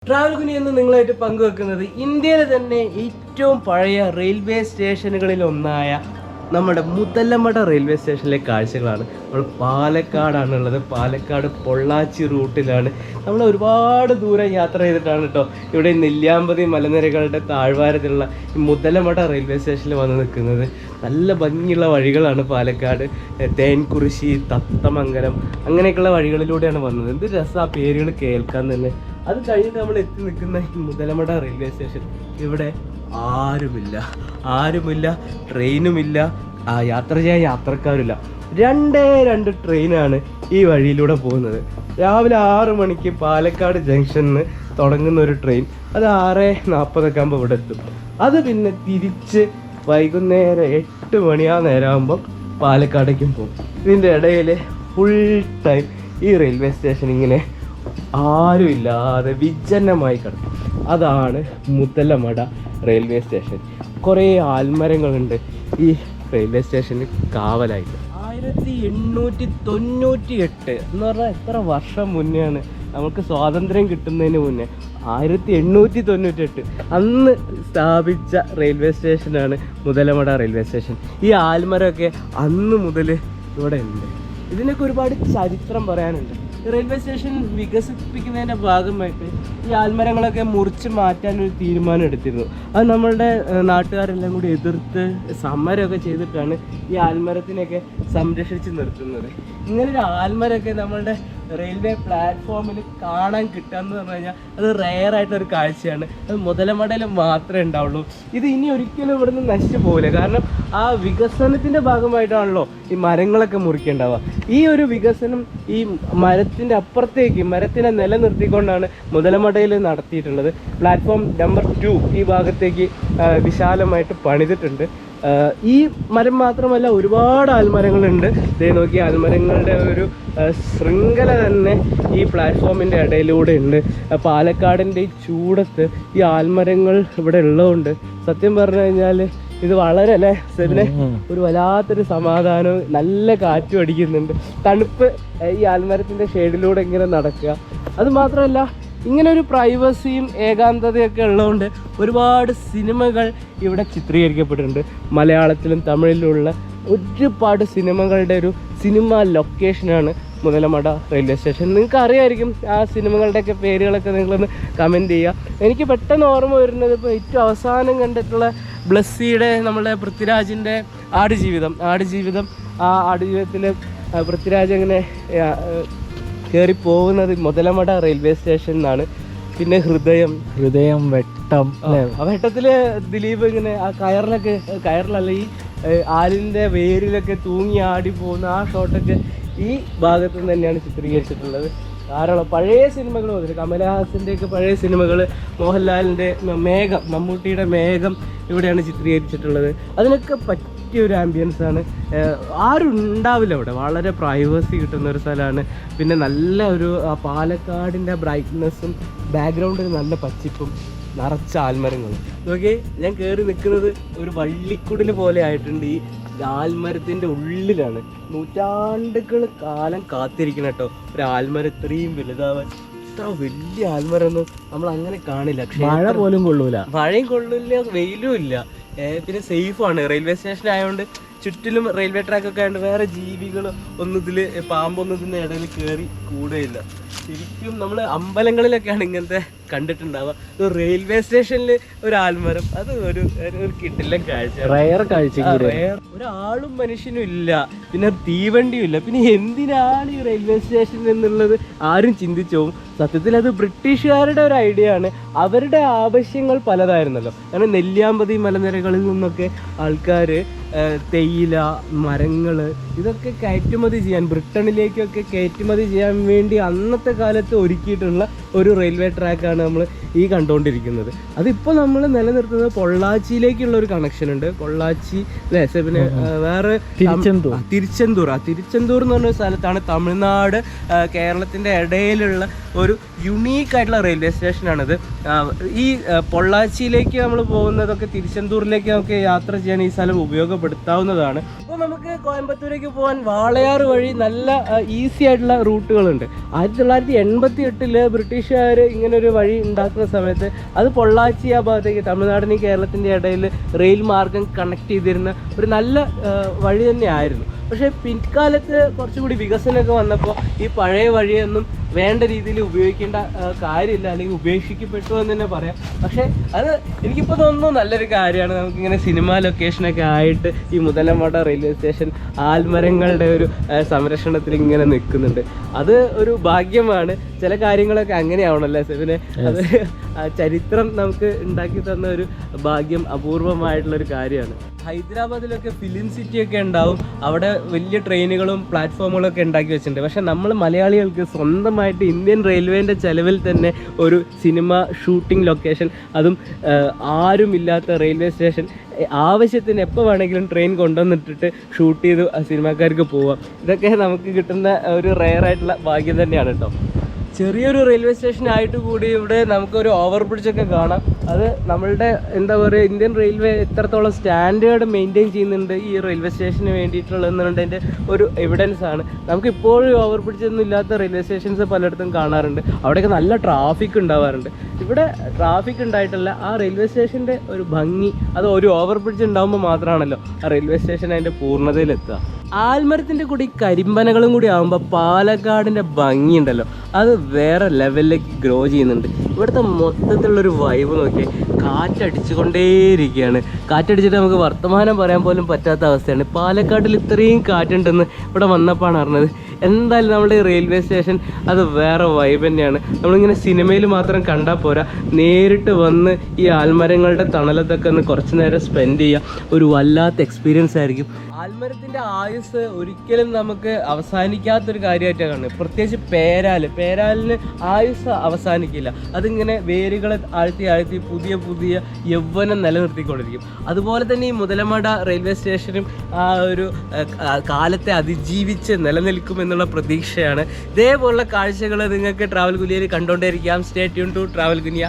Travel കുനി എന്ന് നിങ്ങളായിട്ട് പങ്കുവെക്കുന്നത് ഇന്ത്യയിലെ തന്നെ ഏറ്റവും പഴയ റെയിൽവേ സ്റ്റേഷനുകളിൽ ഒന്നായ നമ്മുടെ മുതലമട റെയിൽവേ സ്റ്റേഷനിലെ കാഴ്ചകളാണ്. നമ്മൾ പാലക്കാടാണുള്ളത്. പാലക്കാട് പൊള്ളാച്ചി റൂട്ടിലാണ്. നമ്മൾ ഒരുപാട് ദൂരം യാത്ര ചെയ്തിട്ടാണ് കേട്ടോ ഇവിടെ നെല്ലിയാമ്പതി മലനിരകളുടെ താഴ്വാരത്തിലുള്ള ഈ മുതലമട റെയിൽവേ സ്റ്റേഷനിൽ വന്ന് നിൽക്കുന്നത്. നല്ല ഭംഗിയുള്ള വഴികളാണ് പാലക്കാട്. തേൻകുറിശി, തത്തമംഗലം അങ്ങനെയൊക്കെയുള്ള വഴികളിലൂടെയാണ് വന്നത്. എന്ത് രസം ആ പേരുകൾ കേൾക്കാൻ തന്നെ. അത് കഴിഞ്ഞിട്ട് നമ്മൾ എത്തി നിൽക്കുന്ന ഈ മുതലമട റെയിൽവേ സ്റ്റേഷൻ. ഇവിടെ ആരുമില്ല, ട്രെയിനുമില്ല, യാത്ര ചെയ്യാൻ യാത്രക്കാരില്ല. രണ്ട് ട്രെയിനാണ് ഈ വഴിയിലൂടെ പോകുന്നത്. രാവിലെ 6 മണിക്ക് പാലക്കാട് ജംഗ്ഷനിൽ തുടങ്ങുന്ന ഒരു ട്രെയിൻ, അത് 6:40 ആകുമ്പോൾ ഇവിടെ എത്തും. അത് പിന്നെ തിരിച്ച് വൈകുന്നേരം 8 മണിയാ നേരമാകുമ്പം പാലക്കാടേക്കും പോകും. ഇതിൻ്റെ ഇടയിൽ ഫുൾ ടൈം ഈ റെയിൽവേ സ്റ്റേഷൻ ഇങ്ങനെ ആരുമില്ലാതെ വിജനമായി കിടക്കും. അതാണ് മുതലമട റെയിൽവേ സ്റ്റേഷൻ. കുറേ ആൽമരങ്ങളുണ്ട് ഈ റെയിൽവേ സ്റ്റേഷനിൽ കാവലായിട്ട്. 1898 എന്ന് പറഞ്ഞാൽ എത്ര വർഷം മുന്നെയാണ്, നമുക്ക് സ്വാതന്ത്ര്യം കിട്ടുന്നതിന് മുന്നേ 1898 അന്ന് സ്ഥാപിച്ച റെയിൽവേ സ്റ്റേഷനാണ് മുതലമട റെയിൽവേ സ്റ്റേഷൻ. ഈ ആൽമരമൊക്കെ അന്ന് മുതൽ ഇവിടെ ഉണ്ട്. ഇതിനൊക്കെ ഒരുപാട് ചരിത്രം പറയാനുണ്ട്. റെയിൽവേ സ്റ്റേഷൻ വികസിപ്പിക്കുന്നതിൻ്റെ ഭാഗമായിട്ട് ഈ ആൽമരങ്ങളൊക്കെ മുറിച്ച് മാറ്റാനൊരു തീരുമാനം എടുത്തിരുന്നു. അത് നമ്മളുടെ നാട്ടുകാരെല്ലാം കൂടി എതിർത്ത് സമരമൊക്കെ ചെയ്തിട്ടാണ് ഈ ആൽമരത്തിനെയൊക്കെ സംരക്ഷിച്ച് നിർത്തുന്നത്. ഇങ്ങനൊരു ആൽമരമൊക്കെ നമ്മളുടെ റെയിൽവേ പ്ലാറ്റ്ഫോമിൽ കാണാൻ കിട്ടുക എന്ന് പറഞ്ഞു കഴിഞ്ഞാൽ അത് റെയറായിട്ടൊരു കാഴ്ചയാണ്. അത് മുതലമടയിൽ മാത്രമേ ഉണ്ടാവുള്ളൂ. ഇത് ഇനി ഒരിക്കലും ഇവിടുന്ന് നശിച്ചു പോകില്ല. കാരണം ആ വികസനത്തിൻ്റെ ഭാഗമായിട്ടാണല്ലോ ഈ മരങ്ങളൊക്കെ മുറിക്കേണ്ടാവുക. ഈ ഒരു വികസനം ഈ മരത്തിൻ്റെ അപ്പുറത്തേക്ക് മരത്തിനെ നിലനിർത്തിക്കൊണ്ടാണ് മുതലമടയിൽ നടത്തിയിട്ടുള്ളത്. പ്ലാറ്റ്ഫോം നമ്പർ 2 ഈ ഭാഗത്തേക്ക് വിശാലമായിട്ട് പണിതിട്ടുണ്ട്. ഈ മരം മാത്രമല്ല, ഒരുപാട് ആൽമരങ്ങളുണ്ട്. ഇതേ നോക്കി, ആൽമരങ്ങളുടെ ഒരു ശൃംഖല തന്നെ ഈ പ്ലാറ്റ്ഫോമിൻ്റെ ഇടയിലൂടെ ഉണ്ട്. പാലക്കാടിൻ്റെ ഈ ചൂടത്ത് ഈ ആൽമരങ്ങൾ ഇവിടെ ഉള്ളതുകൊണ്ട് സത്യം പറഞ്ഞു കഴിഞ്ഞാൽ ഇത് വളരെ അല്ലേ സെബിനെ ഒരു വല്ലാത്തൊരു സമാധാനവും നല്ല കാറ്റും അടിക്കുന്നുണ്ട്. തണുപ്പ് ഈ ആൽമരത്തിൻ്റെ ഷെയ്ഡിലൂടെ ഇങ്ങനെ നടക്കുക. അതുമാത്രമല്ല, ഇങ്ങനെ ഒരു പ്രൈവസിയും ഏകാന്തതയൊക്കെ ഉള്ളതുകൊണ്ട് ഒരുപാട് സിനിമകൾ ഇവിടെ ചിത്രീകരിക്കപ്പെട്ടിട്ടുണ്ട്. മലയാളത്തിലും തമിഴിലുള്ള ഒരുപാട് സിനിമകളുടെ ഒരു സിനിമ ലൊക്കേഷനാണ് മുതലമട റെയിൽവേ സ്റ്റേഷൻ. നിങ്ങൾക്ക് അറിയാമായിരിക്കും ആ സിനിമകളുടെയൊക്കെ പേരുകളൊക്കെ നിങ്ങളൊന്ന് കമൻറ്റ് ചെയ്യുക. എനിക്ക് പെട്ടെന്ന് ഓർമ്മ വരുന്നത് ഇപ്പോൾ ഏറ്റവും അവസാനം കണ്ടിട്ടുള്ള ബ്ലസ്സിയുടെ നമ്മുടെ പൃഥ്വിരാജിൻ്റെ ആടുജീവിതം. ആ ആടുജീവിതത്തിൽ പൃഥ്വിരാജ് അങ്ങനെ കയറി പോകുന്നത് മുതലമട റെയിൽവേ സ്റ്റേഷനിലാണ്. പിന്നെ ഹൃദയം, വെട്ടം. ആ വെട്ടത്തിൽ ദിലീപ് ഇങ്ങനെ ആ കയറിലല്ല ഈ ആലിൻ്റെ വേരിലൊക്കെ തൂങ്ങി ആടി പോകുന്ന ആ ഷോട്ടൊക്കെ ഈ ഭാഗത്തു നിന്ന് തന്നെയാണ് ചിത്രീകരിച്ചിട്ടുള്ളത്. ധാരാളം പഴയ സിനിമകൾ വന്നിട്ട്, കമലഹാസൻ്റെയൊക്കെ പഴയ സിനിമകൾ, മോഹൻലാലിൻ്റെ മേഘം, മമ്മൂട്ടിയുടെ മേഘം ഇവിടെയാണ് ചിത്രീകരിച്ചിട്ടുള്ളത്. അതിനൊക്കെ പറ്റിയൊരു ആംബിയൻസാണ്. ആരും ഉണ്ടാവില്ല ഇവിടെ. വളരെ പ്രൈവസി കിട്ടുന്ന ഒരു സ്ഥലമാണ്. പിന്നെ നല്ല ഒരു പാലക്കാടിൻ്റെ ബ്രൈറ്റ്നെസ്സും ബാക്ക്ഗ്രൗണ്ടിൽ നല്ല പച്ചിപ്പും നിറച്ച ആൽമരങ്ങളും. നോക്കി, ഞാൻ കയറി നിൽക്കുന്നത് ഒരു വള്ളിക്കുടിൽ പോലെ ആയിട്ടുണ്ട്. ഈ ആൽമരത്തിൻ്റെ ഉള്ളിലാണ്. നൂറ്റാണ്ടുകൾ കാലം കാത്തിരിക്കണം കേട്ടോ ഒരു ആൽമരം ഇത്രയും വലുതാവാൻ. ഇത്ര വലിയ ആൽമരമൊന്നും നമ്മൾ അങ്ങനെ കാണില്ല. മഴ പോലും കൊള്ളൂല, മഴയും കൊള്ളില്ല, വെയിലും ഇല്ല. പിന്നെ സേഫാണ്. റെയിൽവേ സ്റ്റേഷൻ ആയതുകൊണ്ട് ചുറ്റിലും റെയിൽവേ ട്രാക്കൊക്കെ ആയതുകൊണ്ട് വേറെ ജീവികൾ ഒന്നും പാമ്പൊന്നും ഇതിൻ്റെ ഇടയിൽ കയറി കൂടുകയില്ല. ശരിക്കും നമ്മൾ അമ്പലങ്ങളിലൊക്കെയാണ് ഇങ്ങനത്തെ കണ്ടിട്ടുണ്ടാവുക. റെയിൽവേ സ്റ്റേഷനിൽ ഒരു ആൽമരം, അത് ഒരു കിട്ടില്ല കാഴ്ച, റയർ കാഴ്ച. ഒരാളും മനുഷ്യനും ഇല്ല, പിന്നെ തീവണ്ടിയും ഇല്ല. പിന്നെ എന്തിനാണ് ഈ റെയിൽവേ സ്റ്റേഷൻ എന്നുള്ളത് ആരും ചിന്തിച്ചു പോകും. സത്യത്തിൽ അത് ബ്രിട്ടീഷുകാരുടെ ഒരു ഐഡിയ ആണ്. അവരുടെ ആവശ്യങ്ങൾ പലതായിരുന്നല്ലോ. കാരണം നെല്ലിയാമ്പതി മലനിരകളിൽ നിന്നൊക്കെ ആൾക്കാർ തേയില, മരങ്ങൾ ഇതൊക്കെ കയറ്റുമതി ചെയ്യാൻ, ബ്രിട്ടനിലേക്കൊക്കെ കയറ്റുമതി ചെയ്യാൻ വേണ്ടി അന്നത്തെ കാലത്ത് ഒരുക്കിയിട്ടുള്ള ഒരു റെയിൽവേ ട്രാക്കാണ് നമ്മൾ ഈ കണ്ടുകൊണ്ടിരിക്കുന്നത്. അതിപ്പോൾ നമ്മൾ നിലനിർത്തുന്നത് പൊള്ളാച്ചിയിലേക്കുള്ള ഒരു കണക്ഷൻ ഉണ്ട്. പൊള്ളാച്ചി അല്ലേ, പിന്നെ വേറെ തിരുച്ചെന്തൂർ എന്ന് പറഞ്ഞ സ്ഥലത്താണ് തമിഴ്നാട് കേരളത്തിൻ്റെ ഇടയിലുള്ള ഒരു യുണീക്ക് ആയിട്ടുള്ള റെയിൽവേ സ്റ്റേഷനാണിത്. ഈ പൊള്ളാച്ചിയിലേക്ക് നമ്മൾ പോകുന്നതൊക്കെ തിരുച്ചെന്തൂരിലേക്ക് നമുക്ക് യാത്ര ചെയ്യാൻ ഈ സ്ഥലം ഉപയോഗപ്പെടുത്താവുന്നതാണ്. അപ്പോൾ നമുക്ക് കോയമ്പത്തൂരേക്ക് പോകാൻ വാളയാർ വഴി നല്ല ഈസി ആയിട്ടുള്ള റൂട്ടുകളുണ്ട്. 1988 ബ്രിട്ടീഷുകാർ ഇങ്ങനൊരു വഴി ഉണ്ടാക്കുന്ന സമയത്ത് അത് പൊള്ളാച്ചി ആ ഭാഗത്തേക്ക് തമിഴ്നാടിനെയും കേരളത്തിൻ്റെ ഇടയിൽ റെയിൽ മാർഗം കണക്ട് ചെയ്തിരുന്ന ഒരു നല്ല വഴി തന്നെയായിരുന്നു. പക്ഷേ പിൻകാലത്ത് കുറച്ചുകൂടി വികസനമൊക്കെ വന്നപ്പോൾ ഈ പഴയ വഴിയൊന്നും വേണ്ട രീതിയിൽ ഉപയോഗിക്കേണ്ട കാര്യമില്ല, അല്ലെങ്കിൽ ഉപേക്ഷിക്കപ്പെട്ടു എന്ന് തന്നെ പറയാം. പക്ഷേ അത് എനിക്കിപ്പോൾ തോന്നുന്നു നല്ലൊരു കാര്യമാണ്. നമുക്കിങ്ങനെ സിനിമ ലൊക്കേഷനൊക്കെ ആയിട്ട് ഈ മുതലമട റെയിൽവേ സ്റ്റേഷൻ ആൽമരങ്ങളുടെ ഒരു സംരക്ഷണത്തിൽ ഇങ്ങനെ നിൽക്കുന്നുണ്ട്. അത് ഒരു ഭാഗ്യമാണ്. ചില കാര്യങ്ങളൊക്കെ അങ്ങനെയാവണല്ലേ സെബിനെ, അത് ചരിത്രം നമുക്ക് ഉണ്ടാക്കി തന്ന ഒരു ഭാഗ്യം, അപൂർവമായിട്ടുള്ളൊരു കാര്യമാണ്. ഹൈദരാബാദിലൊക്കെ ഫിലിം സിറ്റിയൊക്കെ ഉണ്ടാവും, അവിടെ വലിയ ട്രെയിനുകളും പ്ലാറ്റ്ഫോമുകളൊക്കെ ഉണ്ടാക്കി വെച്ചിട്ടുണ്ട്. പക്ഷേ നമ്മൾ മലയാളികൾക്ക് സ്വന്തമായിട്ട് ഇന്ത്യൻ റെയിൽവേൻ്റെ ചെലവിൽ തന്നെ ഒരു സിനിമ ഷൂട്ടിംഗ് ലൊക്കേഷൻ, അതും ആരുമില്ലാത്ത റെയിൽവേ സ്റ്റേഷൻ, ആവശ്യത്തിന് എപ്പോൾ വേണമെങ്കിലും ട്രെയിൻ കൊണ്ടുവന്നിട്ടിട്ട് ഷൂട്ട് ചെയ്ത് സിനിമാക്കാർക്ക് പോവാം. ഇതൊക്കെ നമുക്ക് കിട്ടുന്ന ഒരു റെയറായിട്ടുള്ള ഭാഗ്യം തന്നെയാണ് കേട്ടോ. ചെറിയൊരു റെയിൽവേ സ്റ്റേഷൻ ആയിട്ട് കൂടി ഇവിടെ നമുക്കൊരു ഓവർ ബ്രിഡ്ജൊക്കെ കാണാം. അത് നമ്മളുടെ എന്താ പറയുക, ഇന്ത്യൻ റെയിൽവേ എത്രത്തോളം സ്റ്റാൻഡേർഡ് മെയിൻറ്റെയിൻ ചെയ്യുന്നുണ്ട് ഈ റെയിൽവേ സ്റ്റേഷന് വേണ്ടിയിട്ടുള്ളതെന്നുള്ളതിൻ്റെ ഒരു എവിഡൻസ് ആണ്. നമുക്ക് ഇപ്പോഴും ഓവർ ബ്രിഡ്ജ് ഒന്നും ഇല്ലാത്ത റെയിൽവേ സ്റ്റേഷൻസ് പലയിടത്തും കാണാറുണ്ട്. അവിടെയൊക്കെ നല്ല ട്രാഫിക് ഉണ്ടാവാറുണ്ട്. ഇവിടെ ട്രാഫിക് ഉണ്ടായിട്ടല്ല, ആ റെയിൽവേ സ്റ്റേഷൻ്റെ ഒരു ഭംഗി, അത് ഒരു ഓവർ ബ്രിഡ്ജ് ഉണ്ടാകുമ്പോൾ മാത്രമാണല്ലോ ആ റെയിൽവേ സ്റ്റേഷൻ അതിൻ്റെ പൂർണ്ണതയിലെത്തുക. ആൽമരത്തിൻ്റെ കൂടി കരിമ്പനകളും കൂടി ആകുമ്പോൾ പാലക്കാടിൻ്റെ ഭംഗിയുണ്ടല്ലോ, അത് വേറെ ലെവലിലേക്ക് ഗ്രോ ചെയ്യുന്നുണ്ട്. ഇവിടുത്തെ മൊത്തത്തിലുള്ളൊരു വൈബ് നോക്കിയാൽ കാറ്റടിച്ചുകൊണ്ടേയിരിക്കുകയാണ്. കാറ്റടിച്ചിട്ട് നമുക്ക് വർത്തമാനം പറയാൻ പോലും പറ്റാത്ത അവസ്ഥയാണ്. പാലക്കാട്ടിൽ ഇത്രയും കാറ്റുണ്ടെന്ന് ഇവിടെ വന്നപ്പോഴാണ് അറിഞ്ഞത്. എന്തായാലും നമ്മുടെ ഈ റെയിൽവേ സ്റ്റേഷൻ അത് വേറെ വൈബ് തന്നെയാണ്. നമ്മളിങ്ങനെ സിനിമയിൽ മാത്രം കണ്ടാൽ പോരാ, നേരിട്ട് വന്ന് ഈ ആൽമരങ്ങളുടെ തണലത്തൊക്കെ ഒന്ന് കുറച്ച് നേരം സ്പെൻഡ് ചെയ്യുക, ഒരു വല്ലാത്ത എക്സ്പീരിയൻസ് ആയിരിക്കും. ആൽമരത്തിൻ്റെ ആയുസ് ഒരിക്കലും നമുക്ക് അവസാനിക്കാത്തൊരു കാര്യമായിട്ടാണ് കാണുന്നത്. പ്രത്യേകിച്ച് പേരാലിന് ആയുസ് അവസാനിക്കില്ല. അതിങ്ങനെ വേരുകളെ ആഴ്ത്തി പുതിയ പുതിയ യൗവനം നിലനിർത്തിക്കൊണ്ടിരിക്കും. അതുപോലെ തന്നെ ഈ മുതലമട റെയിൽവേ സ്റ്റേഷനും ആ ഒരു കാലത്തെ അതിജീവിച്ച് നിലനിൽക്കുമെന്നുള്ള പ്രതീക്ഷയാണ്. ഇതേപോലുള്ള കാഴ്ചകൾ നിങ്ങൾക്ക് ട്രാവൽ ഗുനിയയിൽ കണ്ടുകൊണ്ടേയിരിക്കാം. Stay tune to travel ഗുനിയ.